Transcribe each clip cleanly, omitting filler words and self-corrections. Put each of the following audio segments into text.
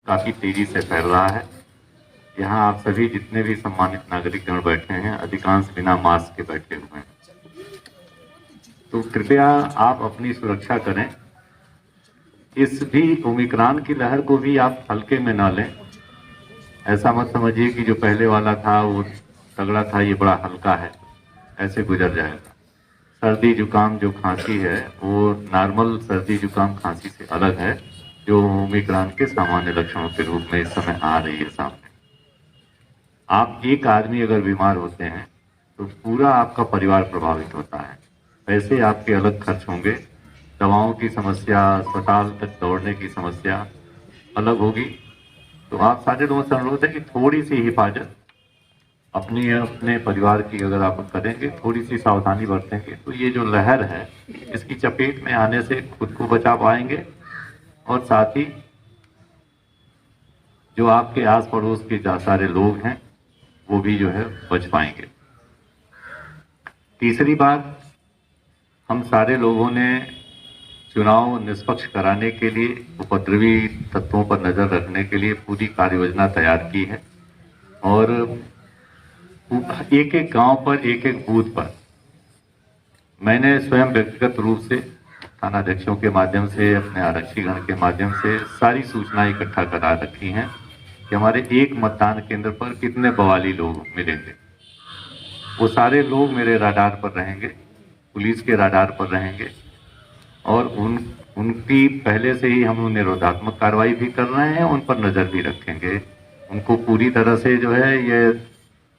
काफ़ी तेजी से फैल रहा है। यहाँ आप सभी जितने भी सम्मानित नागरिकगण बैठे हैं, अधिकांश बिना मास्क के बैठे हुए हैं, तो कृपया आप अपनी सुरक्षा करें। इस भी ओमिक्रॉन की लहर को भी आप हल्के में ना लें। ऐसा मत समझिए कि जो पहले वाला था वो तगड़ा था, ये बड़ा हल्का है, ऐसे गुजर जाएगा। सर्दी जुकाम जो खांसी है वो नॉर्मल सर्दी जुकाम खांसी से अलग है, जो ओमिक्रॉन के सामान्य लक्षणों के रूप में इस समय आ रही है सामने। आप एक आदमी अगर बीमार होते हैं तो पूरा आपका परिवार प्रभावित होता है। पैसे आपके अलग खर्च होंगे, दवाओं की समस्या, अस्पताल तक दौड़ने की समस्या अलग होगी। तो आप सारे लोगों से अनुरोध है कि थोड़ी सी हिफाजत अपने परिवार की अगर आप करेंगे, थोड़ी सी सावधानी बरतेंगे, तो ये जो लहर है इसकी चपेट में आने से खुद को बचा पाएंगे और साथ ही जो आपके आस पड़ोस के जहाँ सारे लोग हैं वो भी जो है बच पाएंगे। तीसरी बात, हम सारे लोगों ने चुनाव निष्पक्ष कराने के लिए, उपद्रवी तत्वों पर नजर रखने के लिए पूरी कार्य योजना तैयार की है और एक एक गांव पर, एक एक बूथ पर मैंने स्वयं व्यक्तिगत रूप से थानाध्यक्षों के माध्यम से, अपने आरक्षीगण के माध्यम से सारी सूचनाएं इकट्ठा करा रखी हैं कि हमारे एक मतदान केंद्र पर कितने बवाली लोग मिलेंगे। वो सारे लोग मेरे राडार पर रहेंगे, पुलिस के राडार पर रहेंगे और उनकी पहले से ही हम निरोधात्मक कार्रवाई भी कर रहे हैं, उन पर नज़र भी रखेंगे। उनको पूरी तरह से जो है ये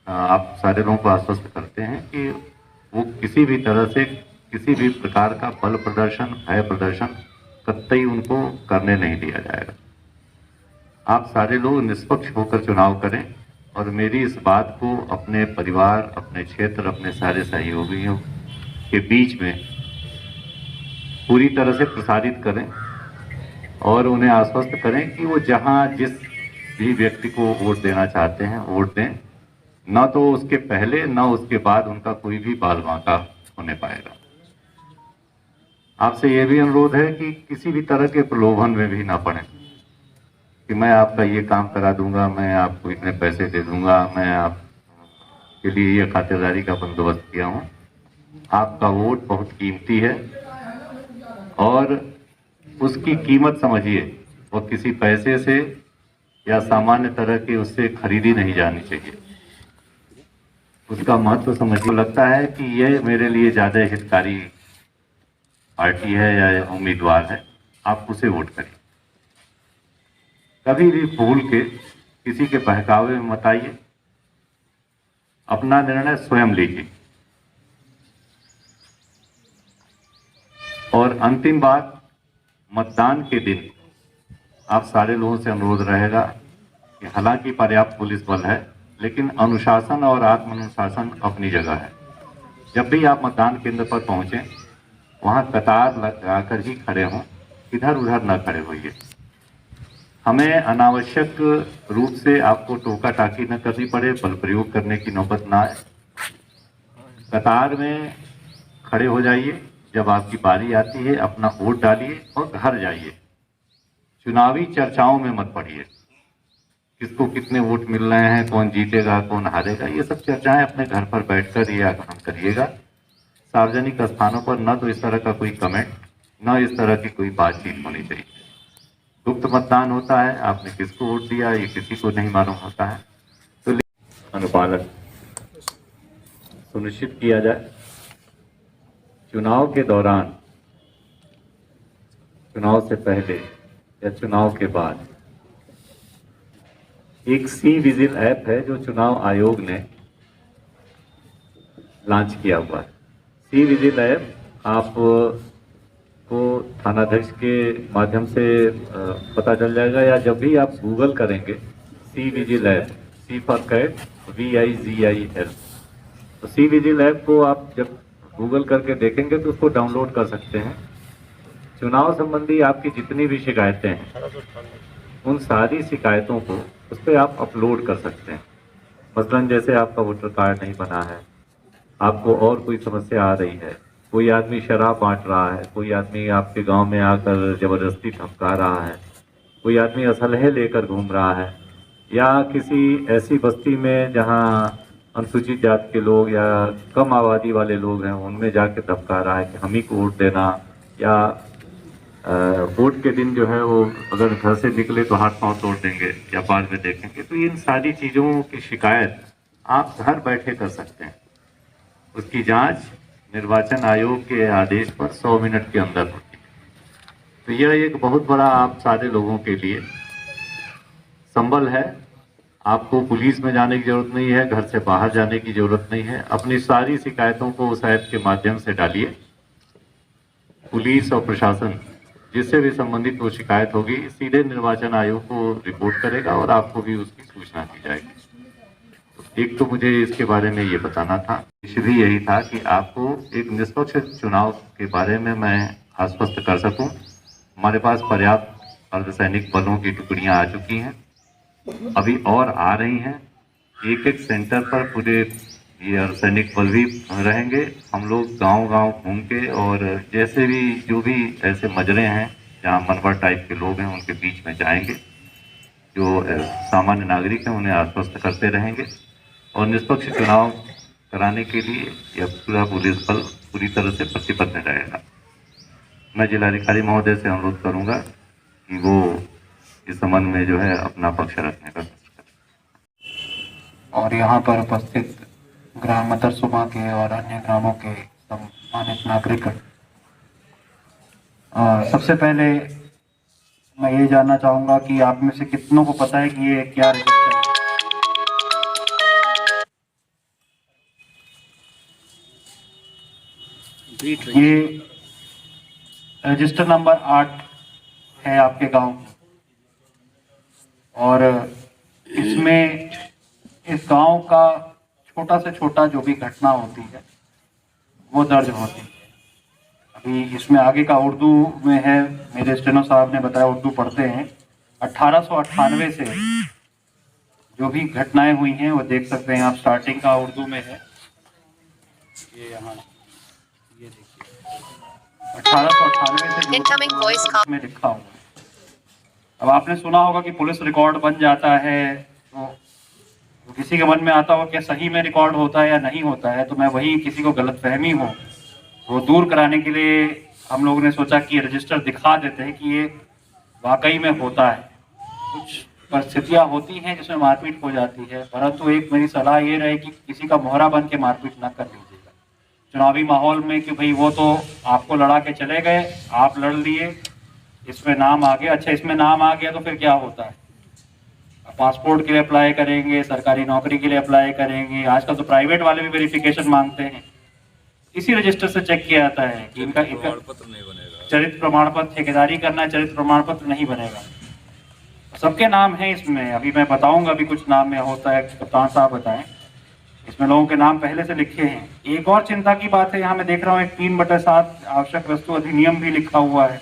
आप सारे लोगों को आश्वस्त करते हैं कि वो किसी भी तरह से, किसी भी प्रकार का बल प्रदर्शन, भय प्रदर्शन कतई उनको करने नहीं दिया जाएगा। आप सारे लोग निष्पक्ष होकर चुनाव करें और मेरी इस बात को अपने परिवार, अपने क्षेत्र, अपने सारे सहयोगियों के बीच में पूरी तरह से प्रसारित करें और उन्हें आश्वस्त करें कि वो जहां जिस भी व्यक्ति को वोट देना चाहते हैं वोट दें, न तो उसके पहले न उसके बाद उनका कोई भी बाल बांका होने पाएगा। आपसे यह भी अनुरोध है कि किसी भी तरह के प्रलोभन में भी ना पड़े कि मैं आपका ये काम करा दूंगा, मैं आपको इतने पैसे दे दूंगा, मैं आपके लिए ये खातिरदारी का बंदोबस्त किया हूं। आपका वोट बहुत कीमती है और उसकी कीमत समझिए, वो किसी पैसे से या सामान्य तरह की उससे खरीदी नहीं जानी चाहिए। उसका महत्व समझिए। लगता है कि ये मेरे लिए ज़्यादा हितकारी पार्टी है या उम्मीदवार है, आप उसे वोट करिए। कभी भी भूल के किसी के बहकावे में मत आइए, अपना निर्णय स्वयं लीजिए। और अंतिम बात, मतदान के दिन आप सारे लोगों से अनुरोध रहेगा कि हालांकि पर्याप्त पुलिस बल है, लेकिन अनुशासन और आत्म अनुशासन अपनी जगह है। जब भी आप मतदान केंद्र पर पहुंचें, वहां कतार लगाकर ही खड़े हों, इधर उधर न खड़े होइए। हमें अनावश्यक रूप से आपको टोका टाकी न करनी पड़े, बल प्रयोग करने की नौबत ना आए। कतार में खड़े हो जाइए, जब आपकी बारी आती है अपना वोट डालिए और घर जाइए। चुनावी चर्चाओं में मत पड़िए, किसको कितने वोट मिल रहे हैं, कौन जीतेगा, कौन हारेगा, ये सब चर्चाएं अपने घर पर बैठकर ये आग्रह करिएगा। सार्वजनिक स्थानों पर न तो इस तरह का कोई कमेंट, न इस तरह की कोई बातचीत होनी चाहिए। गुप्त मतदान होता है, आपने किसको वोट दिया ये किसी को नहीं मालूम होता है, तो अनुपालन सुनिश्चित किया जाए। चुनाव के दौरान, चुनाव से पहले या चुनाव के बाद एक सी विजिल ऐप है जो चुनाव आयोग ने लॉन्च किया हुआ है। सी विजिल ऐप आपको थानाध्यक्ष के माध्यम से पता चल जाएगा, या जब भी आप गूगल करेंगे C vigil app, C for cat, VIGIL, तो सी विजिल ऐप को आप जब गूगल करके देखेंगे तो उसको डाउनलोड कर सकते हैं। चुनाव संबंधी आपकी जितनी भी शिकायतें हैं, उन सारी शिकायतों को उस पर आप अपलोड कर सकते हैं। मसलन जैसे आपका वोटर कार्ड नहीं बना है, आपको और कोई समस्या आ रही है, कोई आदमी शराब बांट रहा है, कोई आदमी आपके गांव में आकर जबरदस्ती धमका रहा है, कोई आदमी असलहे लेकर घूम रहा है, या किसी ऐसी बस्ती में जहां अनुसूचित जाति के लोग या कम आबादी वाले लोग हैं उनमें जाके धमका रहा है कि हम ही को वोट देना, या वोट के दिन जो है वो अगर घर से निकले तो हाथ पांव तोड़ देंगे या बाद में देखेंगे। तो इन सारी चीज़ों की शिकायत आप घर बैठे कर सकते हैं। उसकी जांच निर्वाचन आयोग के आदेश पर 100 मिनट के अंदर होती है। तो यह एक बहुत बड़ा आप सारे लोगों के लिए संबल है। आपको पुलिस में जाने की जरूरत नहीं है, घर से बाहर जाने की जरूरत नहीं है। अपनी सारी शिकायतों को उस ऐप के माध्यम से डालिए। पुलिस और प्रशासन जिससे भी संबंधित वो शिकायत होगी सीधे निर्वाचन आयोग को रिपोर्ट करेगा और आपको भी उसकी सूचना दी जाएगी। एक तो मुझे इसके बारे में ये बताना था, इश्यू भी यही था कि आपको एक निष्पक्ष चुनाव के बारे में मैं आश्वस्त कर सकूं। हमारे पास पर्याप्त अर्धसैनिक बलों की टुकड़ियां आ चुकी हैं, अभी और आ रही हैं। एक एक सेंटर पर पूरे ये अर्धसैनिक बल भी रहेंगे। हम लोग गांव-गांव घूम के और जैसे भी जो भी ऐसे मजरे हैं जहां मनवर टाइप के लोग हैं उनके बीच में जाएंगे। जो सामान्य नागरिक हैं उन्हें आश्वस्त करते रहेंगे और निष्पक्ष चुनाव कराने के लिए यह पूरा पुलिस बल पूरी तरह से प्रतिबद्ध रहेगा। मैं जिलाधिकारी महोदय से अनुरोध करूंगा कि वो इस संबंध में जो है अपना पक्ष रखने का कोशिश करें। और यहाँ पर उपस्थित ग्राम मदरसुमा के और अन्य ग्रामों के सम्मानित नागरिक, सबसे पहले मैं ये जानना चाहूँगा कि आप में से कितनों को पता है कि ये क्या रजिस्टर है? ये रजिस्टर नंबर 8 है आपके गांव, और इसमें इस गांव का छोटा से छोटा जो भी घटना होती है वो दर्ज होती है। अभी इसमें आगे का उर्दू में है, मेरे स्टेनो साहब ने बताया, उर्दू पढ़ते हैं। 1898 से जो भी घटनाएं हुई हैं वो देख सकते हैं आप, स्टार्टिंग का उर्दू में है। ये यहाँ ये देखिए 1898 से इनकमिंग वॉइस में लिखा हुआ है। अब आपने सुना होगा कि पुलिस रिकॉर्ड बन जाता है, तो किसी के मन में आता होगा क्या सही में रिकॉर्ड होता है या नहीं होता है। तो मैं वही किसी को गलतफहमी हो वो दूर कराने के लिए हम लोगों ने सोचा कि रजिस्टर दिखा देते हैं कि ये वाकई में होता है। कुछ परिस्थितियां होती हैं जिसमें मारपीट हो जाती है, परंतु एक मेरी सलाह ये रहे कि किसी का मोहरा बन के मारपीट ना कर लीजिएगा चुनावी माहौल में, कि भाई वो तो आपको लड़ा के चले गए, आप लड़ लिए, इसमें नाम आ गया। अच्छा, इसमें नाम आ गया तो फिर क्या होता है? पासपोर्ट के लिए अप्लाई करेंगे, सरकारी नौकरी के लिए अप्लाई करेंगे, आजकल तो प्राइवेट वाले भी वेरिफिकेशन मांगते हैं। इसी रजिस्टर से चेक किया जाता है कि इनका चरित्र प्रमाण पत्र, ठेकेदारी करना है, चरित्र प्रमाण पत्र नहीं बनेगा। सबके नाम है इसमें, अभी मैं बताऊंगा, अभी कुछ नाम में होता है, कप्तान साहब बताएं। इसमें लोगों के नाम पहले से लिखे हैं। एक और चिंता की बात है, यहाँ मैं देख रहा हूँ एक 3/7 आवश्यक वस्तु अधिनियम भी लिखा हुआ है।